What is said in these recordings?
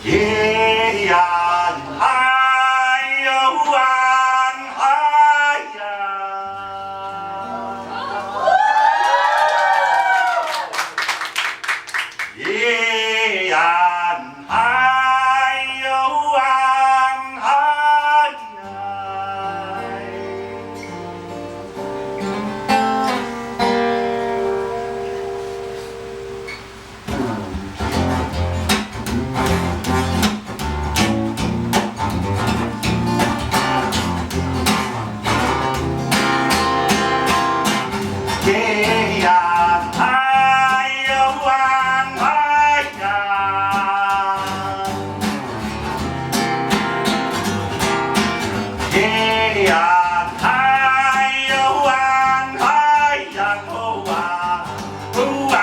夜呀海哟湾海呀，夜呀海哟湾海呀。夜呀海哟湾海呀，夜呀海哟湾海呀，哦啊哦啊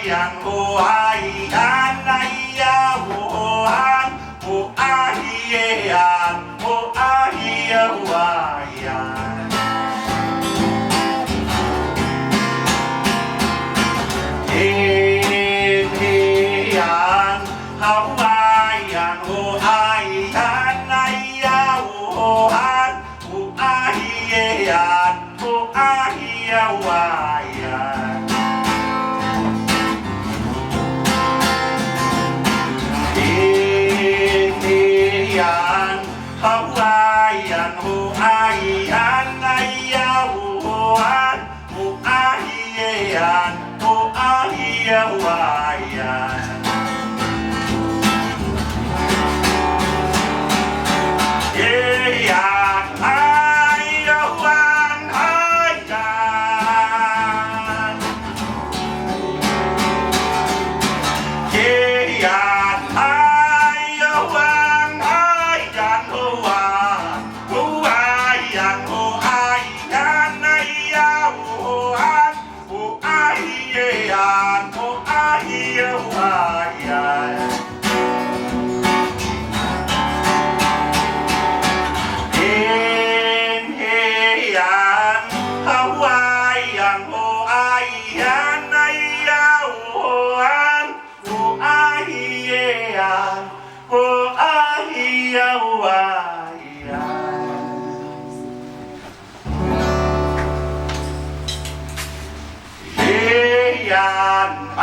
呀哦啊呀哎呀哦啊哦啊耶呀哦啊耶哦啊呀。好爱呀，我爱呀，哎呀，我爱，我爱呀，我爱呀，我爱呀。好爱呀，我爱呀，哎呀，我爱，我爱呀，我爱呀，我爱呀。夜呀海哟湾海呀，夜呀海哟湾海呀，哦啊哦啊呀哦啊呀哎呀哦啊哦啊耶呀哦啊耶哦啊呀。我爱呀，我爱呀。夜呀海